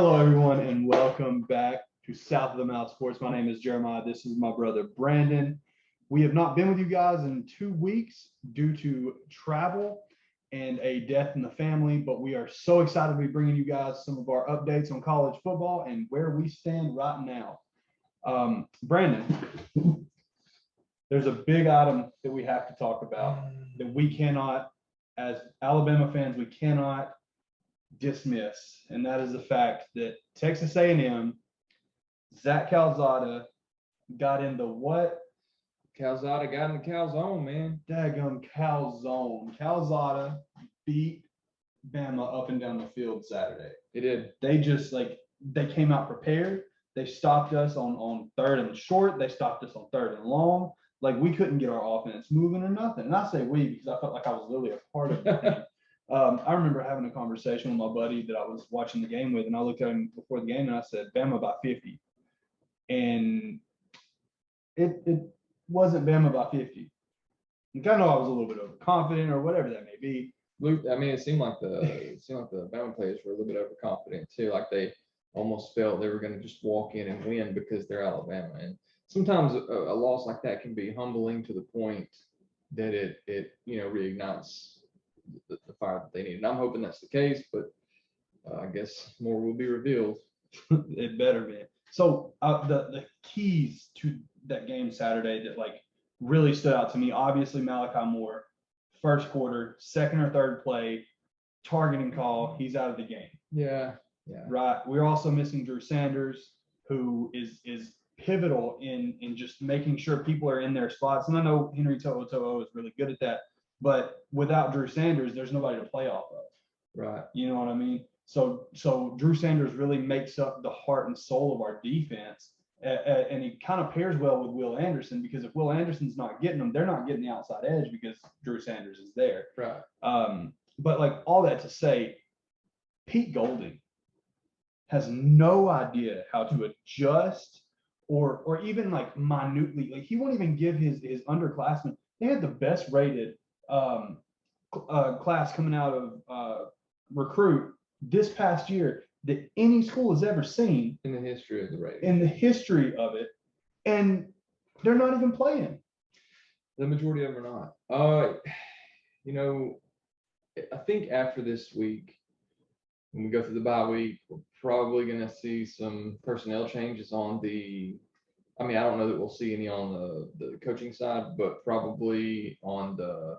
Hello, everyone, and welcome back to South of the Mouth Sports. My name is Jeremiah. This is my brother, Brandon. We have not been with you guys in 2 weeks due to travel and a death in the family, but we are so excited to be bringing you guys some of our updates on college football and where we stand right now. Brandon, there's a big item that we have to talk about that we cannot, as Alabama fans, we cannot dismiss, and that is the fact that Texas A&M, Zach Calzada got in the what? Calzada got in the calzone, man. Daggum calzone. Calzada beat Bama up and down the field Saturday. They did. They came out prepared. They stopped us on third and short. They stopped us on third and long. Like, we couldn't get our offense moving or nothing. And I say we because I felt like I was literally a part of it. I remember having a conversation with my buddy that I was watching the game with, and I looked at him before the game and I said, Bama by 50. And it wasn't Bama by 50. And I know I was a little bit overconfident or whatever that may be. Luke, I mean, it seemed like the Bama players were a little bit overconfident too. Like, they almost felt they were going to just walk in and win because they're Alabama. And sometimes a loss like that can be humbling to the point that it reignites the fire that they need. And I'm hoping that's the case, but I guess more will be revealed. It better be. So the keys to that game Saturday that really stood out to me, obviously Malachi Moore, first quarter, second or third play, targeting call, he's out of the game. Yeah. Right. We're also missing Drew Sanders, who is pivotal in just making sure people are in their spots. And I know Henry To'o is really good at that. But without Drew Sanders, there's nobody to play off of. Right. You know what I mean? So Drew Sanders really makes up the heart and soul of our defense. And he kind of pairs well with Will Anderson, because if Will Anderson's not getting them, they're not getting the outside edge because Drew Sanders is there. Right. But all that to say, Pete Golding has no idea how to adjust or even minutely. He won't even give his underclassmen. They had the best rated class coming out of recruit this past year that any school has ever seen in the history of the rating. In the history of it, and they're not even playing. The majority of them are not. I think after this week, when we go through the bye week, we're probably going to see some personnel changes on the. I mean, I don't know that we'll see any on the coaching side, but probably on the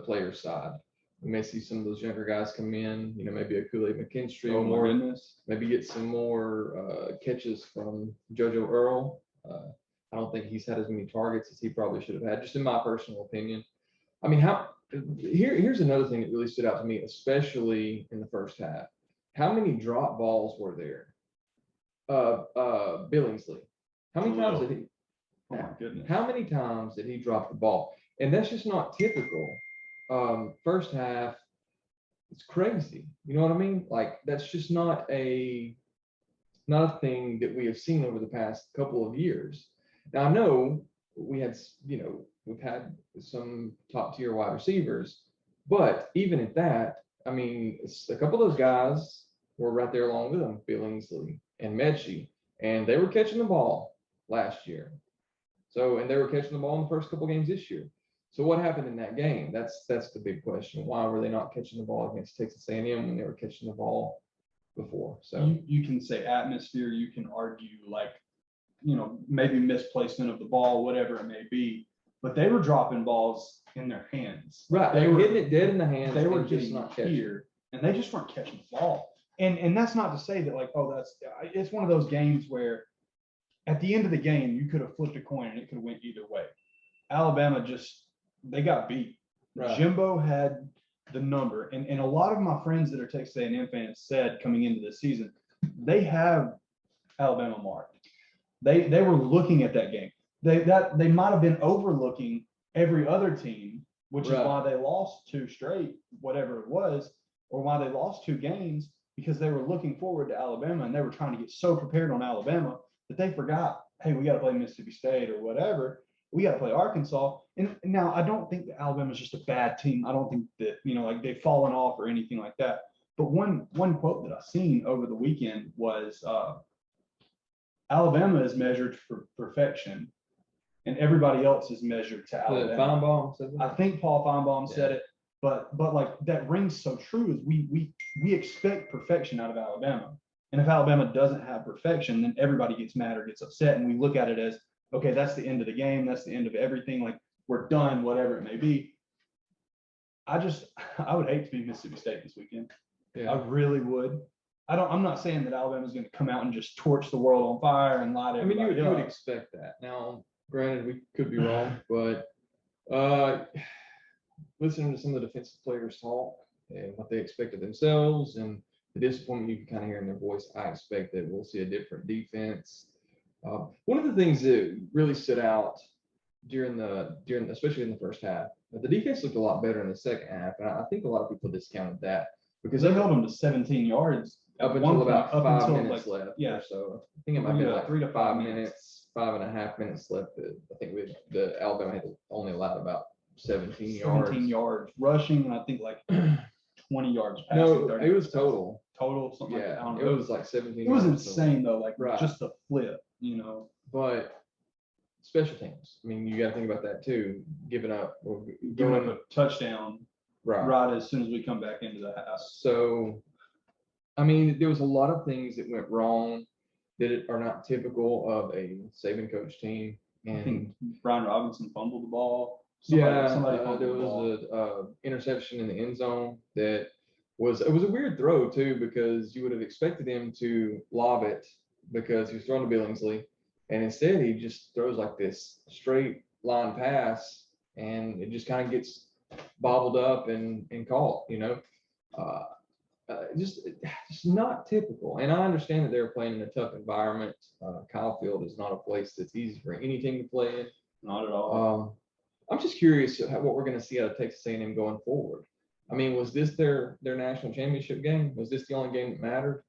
player side. We may see some of those younger guys come in, maybe a Kool-Aid McKinstry, maybe get some more catches from JoJo Earl. I don't think he's had as many targets as he probably should have had, just in my personal opinion. I mean, here's another thing that really stood out to me, especially in the first half. How many drop balls were there? Billingsley. How many times did he? Oh my goodness. How many times did he drop the ball? And that's just not typical. First half, it's crazy. You know what I mean? Like, that's just not a thing that we have seen over the past couple of years. Now, I know we've had some top tier wide receivers, but even at that, I mean, a couple of those guys were right there along with them, Billingsley and Mechie, and they were catching the ball last year. And they were catching the ball in the first couple of games this year. So what happened in that game? That's the big question. Why were they not catching the ball against Texas A&M when they were catching the ball before? So you can say atmosphere. You can argue maybe misplacement of the ball, whatever it may be. But they were dropping balls in their hands. Right. They were hitting it dead in the hands. They were just not here, and they just weren't catching the ball. And that's not to say that it's one of those games where at the end of the game you could have flipped a coin and it could have went either way. Alabama they got beat. Right. Jimbo had the number, and a lot of my friends that are Texas A&M fans said coming into this season, they have Alabama marked. They were looking at that game. They might have been overlooking every other team, which is why they lost 2 straight, whatever it was, or why they lost 2 games, because they were looking forward to Alabama and they were trying to get so prepared on Alabama that they forgot, hey, we got to play Mississippi State or whatever. We got to play Arkansas. And now I don't think that Alabama is just a bad team. I don't think that, they've fallen off or anything like that. But one quote that I seen over the weekend was Alabama is measured for perfection, and everybody else is measured to Alabama. Feinbaum said I that? think Paul Feinbaum said it, but like that rings so true. Is we expect perfection out of Alabama, and if Alabama doesn't have perfection, then everybody gets mad or gets upset, and we look at it as, okay, that's the end of the game, that's the end of everything, like we're done, whatever it may be. I would hate to be Mississippi State this weekend. Yeah. I really would. I'm not saying that Alabama's going to come out and just torch the world on fire and light I mean, everybody you would up. expect that. Now, granted, we could be wrong, but listening to some of the defensive players talk and what they expect of themselves and the disappointment you can kind of hear in their voice, I expect that we'll see a different defense. One of the things that really stood out during especially in the first half, the defense looked a lot better in the second half, and I think a lot of people discounted that because they held them to 17 yards up until about 5 minutes like, left. Yeah. So I think it might be like 3 to 5 minutes, 5.5 minutes left. I think the Alabama had only allowed about 17 yards rushing, and I think like 20 yards passing. No, it was total something like that. I don't know. It was like 17. It was insane though, like right. Just the flip, you know. But special teams, I mean, you got to think about that too. Giving up a touchdown right as soon as we come back into the house. So, I mean, there was a lot of things that went wrong that are not typical of a Saban coach team. And I think Brian Robinson fumbled the ball. Somebody there was a interception in the end zone that was a weird throw too, because you would have expected him to lob it because he was throwing to Billingsley, and instead he just throws like this straight line pass, and it just kind of gets bobbled up and caught, you know. Just not typical. And I understand that they're playing in a tough environment. Kyle Field is not a place that's easy for any team to play in. Not at all. I'm just curious what we're going to see out of Texas A&M going forward. I mean, was this their national championship game? Was this the only game that mattered?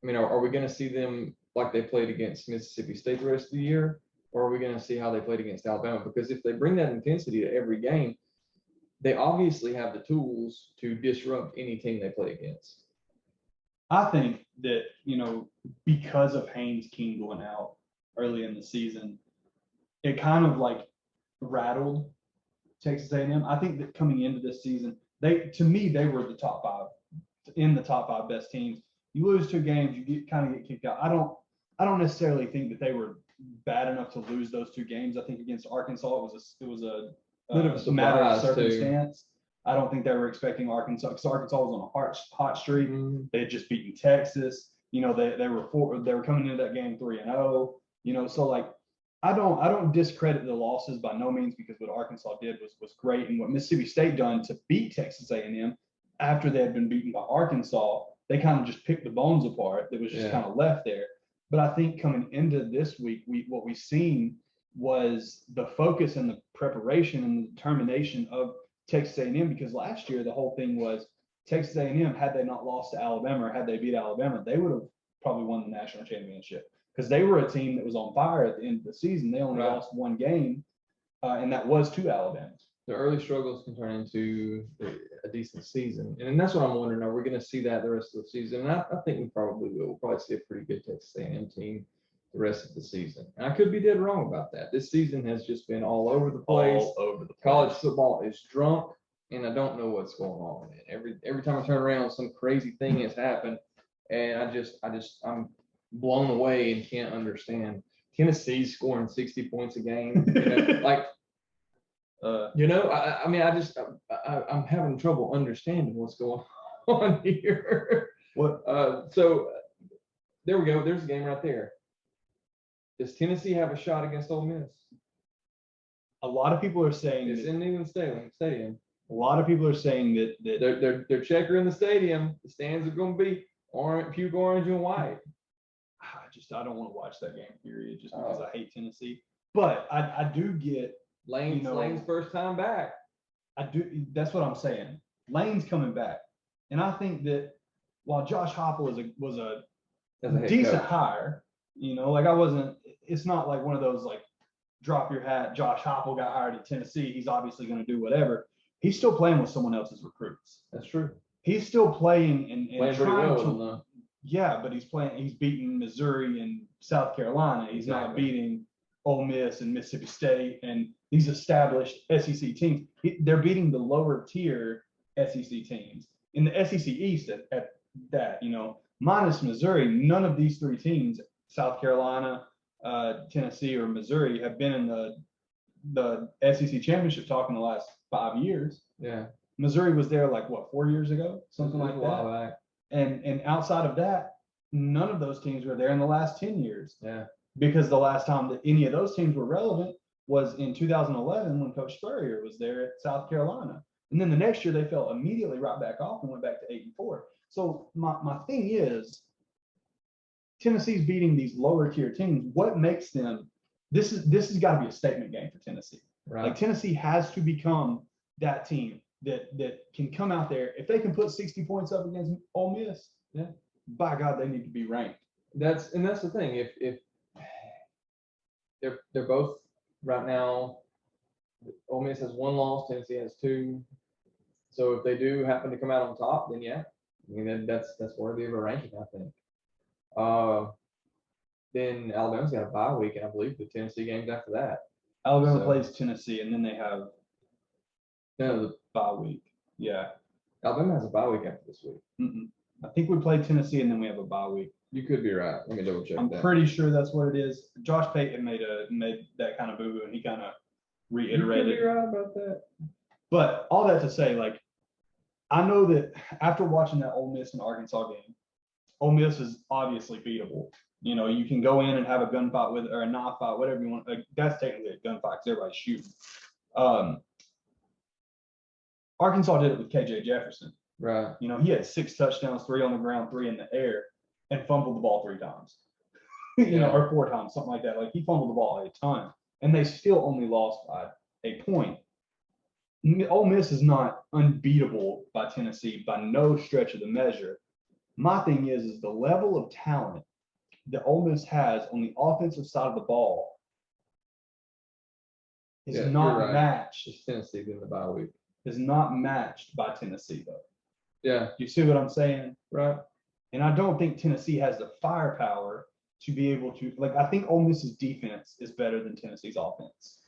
I mean, are we going to see them like they played against Mississippi State the rest of the year? Or are we going to see how they played against Alabama? Because if they bring that intensity to every game, they obviously have the tools to disrupt any team they play against. I think that, you know, because of Haynes King going out early in the season, it kind of like rattled Texas A&M. I think that coming into this season, they were the top five best teams. You lose 2 games, you kind of get kicked out. I don't necessarily think that they were bad enough to lose those 2 games. I think against Arkansas it was a matter of circumstance. Too. I don't think they were expecting Arkansas, because Arkansas was on a hot streak. Mm-hmm. They had just beaten Texas. You know, they were coming into that game 3-0. You know, so like I don't discredit the losses by no means, because what Arkansas did was great, and what Mississippi State done to beat Texas A&M after they had been beaten by Arkansas, they kind of just picked the bones apart. That was just kind of left there. But I think coming into this week, what we've seen was the focus and the preparation and the determination of Texas A&M, because last year the whole thing was Texas A&M, had they not lost to Alabama or had they beat Alabama, they would have probably won the national championship, because they were a team that was on fire at the end of the season. They only lost 1 game, and that was to Alabama. The early struggles can turn into a decent season, and that's what I'm wondering. Are we going to see that the rest of the season? And I think we probably will. We'll probably see a pretty good Texas A&M team the rest of the season. And I could be dead wrong about that. This season has just been all over the place. All over the place. College football is drunk, and I don't know what's going on. And every time I turn around, some crazy thing has happened, and I'm blown away and can't understand. Tennessee scoring 60 points a game, I'm having trouble understanding what's going on here. So there we go. There's a game right there. Does Tennessee have a shot against Ole Miss? A lot of people are saying it's in Neyland Stadium. A lot of people are saying that they're checkering the stadium. The stands are going to be puke orange and white. I don't want to watch that game, period, just because I hate Tennessee. But I do get Lane's first time back. That's what I'm saying. Lane's coming back, and I think that while Josh Heupel was a decent hire, you know, like it's not like one of those like drop your hat. Josh Heupel got hired at Tennessee. He's obviously going to do whatever. He's still playing with someone else's recruits. That's true. he's still playing and Playing pretty trying well with to. them, though. Yeah, but he's beating Missouri and South Carolina. He's not Exactly. beating Ole Miss and Mississippi State and these established SEC teams. They're beating the lower tier SEC teams. In the SEC East at that, minus Missouri, none of these three teams, South Carolina, Tennessee, or Missouri, have been in the SEC championship talk in the last 5 years. Yeah. Missouri was there like what, 4 years ago, something It was like a that. while back. And outside of that, none of those teams were there in the last 10 years. Yeah. Because the last time that any of those teams were relevant was in 2011 when Coach Spurrier was there at South Carolina. And then the next year they fell immediately right back off and went back to 8-4. So my thing is, Tennessee's beating these lower tier teams. What makes them? This has got to be a statement game for Tennessee. Right. Like Tennessee has to become that team that can come out there. If they can put 60 points up against Ole Miss, yeah, by God, they need to be ranked. That's the thing. If they're both right now, Ole Miss has 1 loss, Tennessee has 2. So if they do happen to come out on top, then yeah, I mean that's worthy of a ranking, I think. Then Alabama's got a bye week, and I believe the Tennessee game's after that. Alabama plays Tennessee, and then they have the bye week. Yeah. Alabama has a bye week after this week. I think we play Tennessee, and then we have a bye week. You could be right. Let me double check I'm that. pretty sure that's what it is. Josh Payton made that kind of boo-boo, and he kind of reiterated. You could be right about that. But all that to say, like, I know that after watching that Ole Miss and Arkansas game, Ole Miss is obviously beatable. You can go in and have a gunfight with, or a knife fight, whatever you want. Like, that's technically a gunfight because everybody's shooting. Arkansas did it with KJ Jefferson. Right. He had 6 touchdowns, 3 on the ground, 3 in the air, and fumbled the ball 3 times. Or 4 times, something like that. Like, he fumbled the ball a ton, and they still only lost by a point. Ole Miss is not unbeatable by Tennessee by no stretch of the measure. My thing is the level of talent that Ole Miss has on the offensive side of the ball is not matched. It's Tennessee in the bye week. Is not matched by Tennessee, though. Yeah. You see what I'm saying? Right. And I don't think Tennessee has the firepower to be able to, like, I think Ole Miss's defense is better than Tennessee's offense.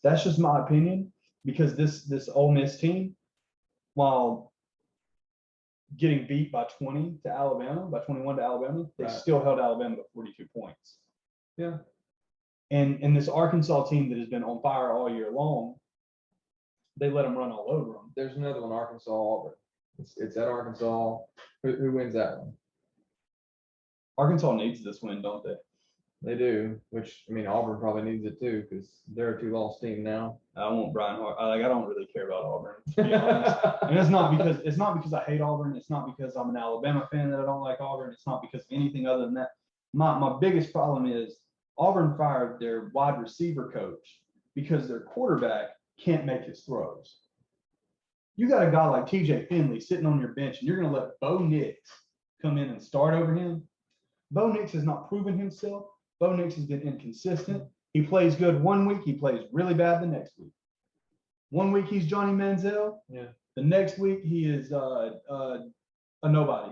That's just my opinion, because this Ole Miss team, while getting beat by 20 to Alabama, by 21 to Alabama, they still held Alabama to 42 points. Yeah. And this Arkansas team that has been on fire all year long, they let them run all over them. There's another one, Arkansas Auburn. It's at Arkansas. Who wins that one? Arkansas needs this win, don't they? They do, which, I mean, Auburn probably needs it too, because they're a 2-loss team now. I want Brian Hart. I don't really care about Auburn, to be honest. And it's not because I hate Auburn. It's not because I'm an Alabama fan that I don't like Auburn. It's not because of anything other than that. My biggest problem is Auburn fired their wide receiver coach because their quarterback can't make his throws. You got a guy like TJ Finley sitting on your bench, and you're going to let Bo Nix come in and start over him. Bo Nix has not proven himself. Bo Nix has been inconsistent. He plays good one week. He plays really bad the next week. One week he's Johnny Manziel. Yeah. The next week he is a nobody.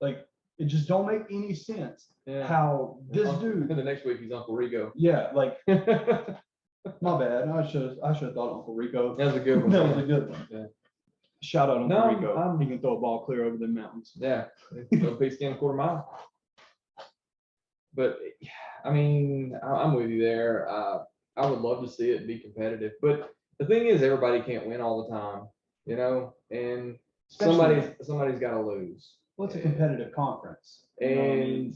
Like, it just don't make any sense how this dude. The next week he's Uncle Rico. Yeah, like my bad. I should have thought Uncle Rico. That was a good one. That was a good one. Yeah. Shout out Uncle Rico. He can throw a ball clear over the mountains. Yeah. Throw a piece in a quarter mile. But I mean, I'm with you there. I would love to see it be competitive, but the thing is, everybody can't win all the time, and somebody's got to lose. Well, it's a competitive conference, and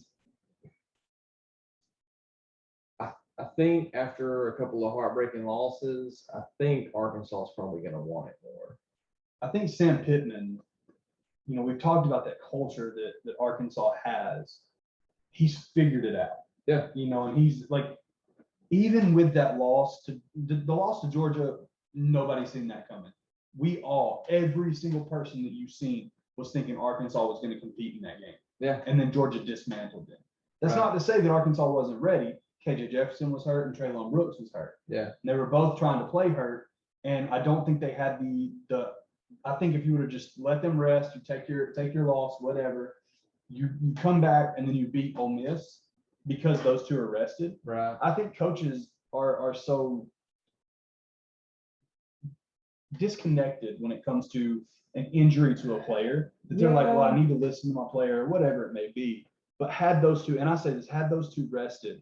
I think after a couple of heartbreaking losses, I think Arkansas is probably going to want it more. I think Sam Pittman, we've talked about that culture that Arkansas has. He's figured it out. Yeah. And he's like, even with that loss to the loss to Georgia, nobody's seen that coming. Every single person that you've seen was thinking Arkansas was going to compete in that game. Yeah. And then Georgia dismantled them. That's not to say that Arkansas wasn't ready. KJ Jefferson was hurt and Treylon Brooks was hurt. Yeah. And they were both trying to play hurt. And I don't think they had the I think if you would have just let them rest, you take your loss, whatever, you come back and then you beat Ole Miss because those two are rested. Right. I think coaches are so disconnected when it comes to an injury to a player that they're like, well, I need to listen to my player, or whatever it may be. But had those two, and I say this, had those two rested,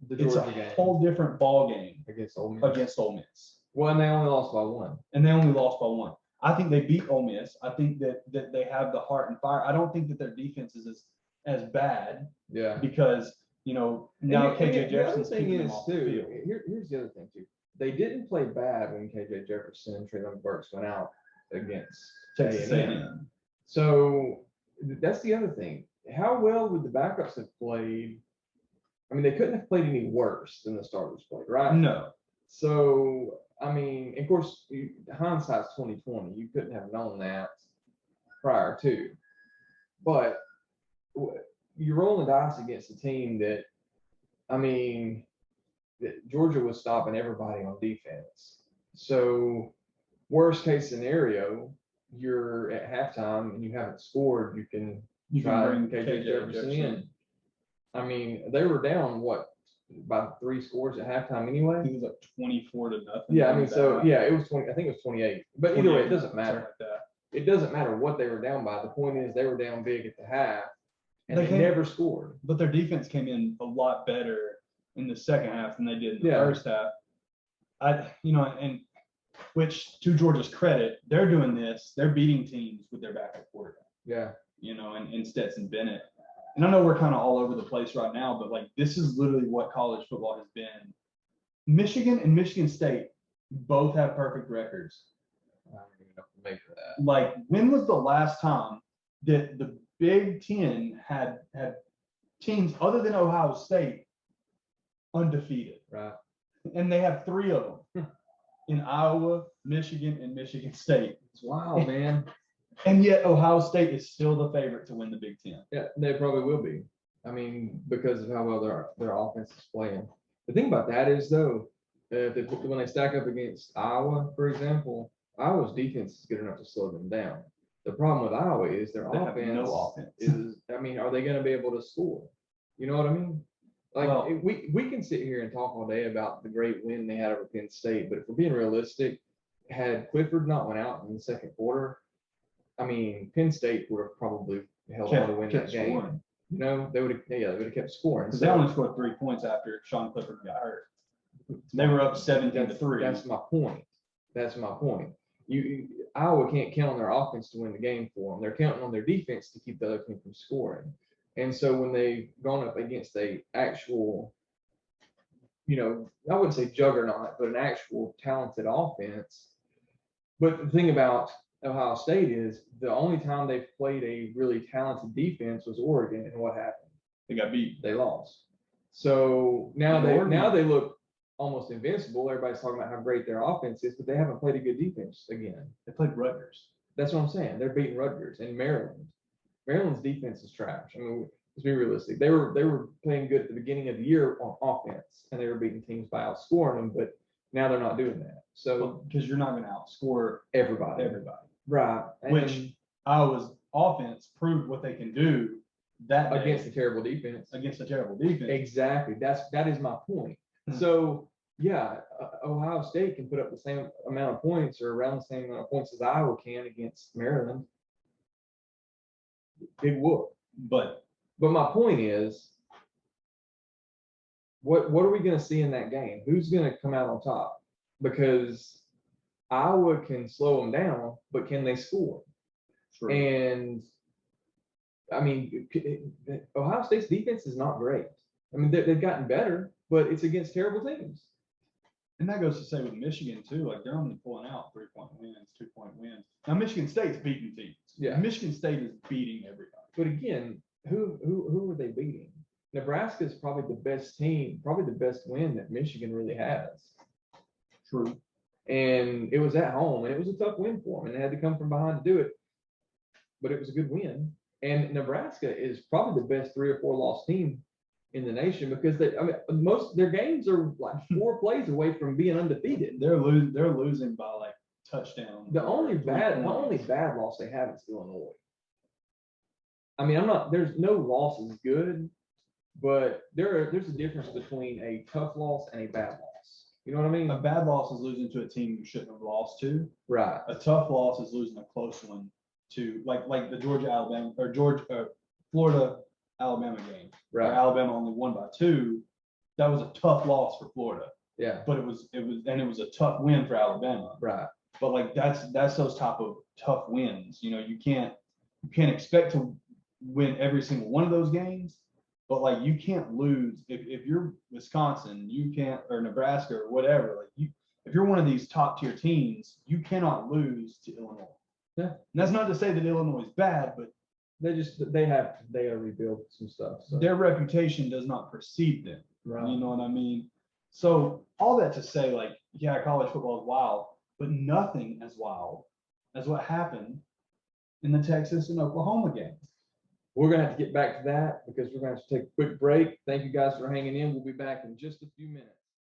it's a whole different ball game against Ole Miss. Well, and they only lost by one. And they only lost by one. I think they beat Ole Miss. I think that they have the heart and fire. I don't think that their defense is as bad. Yeah. Because, now KJ Jefferson's keeping them off the field. Here's the other thing too. They didn't play bad when KJ Jefferson and Traylon Burks went out against Texas A&M. So that's the other thing. How well would the backups have played? I mean, they couldn't have played any worse than the starters played, right? No. So, I mean, of course, hindsight's 2020. You couldn't have known that prior to. But you're rolling the dice against a team that, I mean, that Georgia was stopping everybody on defense. So, worst case scenario, you're at halftime and you haven't scored, you can bring KJ Jefferson in. I mean, they were down by 3 scores at halftime anyway. I think it was like 24-0. Yeah, I mean, so yeah, it was 20. I think it was 28. But either way, it doesn't matter. It doesn't matter what they were down by. The point is, they were down big at the half, and they never scored. But their defense came in a lot better in the second half than they did in the first half. And which, to Georgia's credit, they're doing this. They're beating teams with their backup quarterback. Yeah. And Stetson Bennett. And I know we're kind of all over the place right now, but like this is literally what college football has been. Michigan and Michigan State both have perfect records. I don't even know if to make for that. Like, when was the last time that the Big Ten had teams other than Ohio State undefeated? Right. And they have 3 of them in Iowa, Michigan, and Michigan State. It's wild, man. And yet Ohio State is still the favorite to win the Big Ten. Yeah, they probably will be. I mean, because of how well their offense is playing. The thing about that is, though, when they stack up against Iowa, for example, Iowa's defense is good enough to slow them down. The problem with Iowa is their offense is, I mean, are they going to be able to score? You know what I mean? Like, we can sit here and talk all day about the great win they had over Penn State, but if we're being realistic, had Clifford not went out in the second quarter, I mean, Penn State would have probably held on to win that game. Scoring. They would have kept scoring. Because they only scored 3 points after Sean Clifford got hurt. They were up 17-3. That's my point. Iowa can't count on their offense to win the game for them. They're counting on their defense to keep the other team from scoring. And so when they've gone up against a actual, I wouldn't say juggernaut, but an actual talented offense. But the thing about Ohio State is the only time they've played a really talented defense was Oregon, and what happened? They got beat. They lost. So now they look almost invincible. Everybody's talking about how great their offense is, but they haven't played a good defense again. They played Rutgers. That's what I'm saying. They're beating Rutgers and Maryland. Maryland's defense is trash. I mean, let's be realistic. They were playing good at the beginning of the year on offense, and they were beating teams by outscoring them, but now they're not doing that. So because you're not going to outscore everybody. Right. Which Iowa's offense proved what they can do that against a terrible defense. Exactly. That is my point. So yeah, Ohio State can put up the same amount of points or around the same amount of points as Iowa can against Maryland. Big whoop. But my point is, what are we going to see in that game? Who's going to come out on top? Because Iowa can slow them down, but can they score? True. And I mean, Ohio State's defense is not great. I mean, they've gotten better, but it's against terrible teams. And that goes to say with Michigan too, like they're only pulling out 3-point wins, 2-point wins. Now Michigan State's beating teams. Yeah. Michigan State is beating everybody. But again, who are they beating? Nebraska is probably the best team, probably the best win that Michigan really has. True. And it was at home, and it was a tough win for them, and they had to come from behind to do it. But it was a good win. And Nebraska is probably the best 3 or 4 loss team in the nation because most of their games are like 4 plays away from being undefeated. They're losing by like touchdown. The only or 3 bad points. loss they have is Illinois. I mean, there's no loss is good, but there's a difference between a tough loss and a bad loss. You know what I mean? A bad loss is losing to a team you shouldn't have lost to. Right. A tough loss is losing a close one to like the Florida Alabama game. Where Right. Alabama only won by 2. That was a tough loss for Florida, Yeah. but it was a tough win for Alabama. Right. But like that's those type of tough wins. You know, you can't expect to win every single one of those games, but like you can't lose if you're Wisconsin, you can't, or Nebraska or whatever. Like if you're one of these top tier teams, you cannot lose to Illinois. Yeah. And that's not to say that Illinois is bad, but They gotta rebuild some stuff. So. their reputation does not precede them. Right. You know what I mean? So all that to say, like, yeah, college football is wild, but nothing as wild as what happened in the Texas and Oklahoma game. We're gonna have to get back to that because we're gonna have to take a quick break. Thank you guys for hanging in. We'll be back in just a few minutes.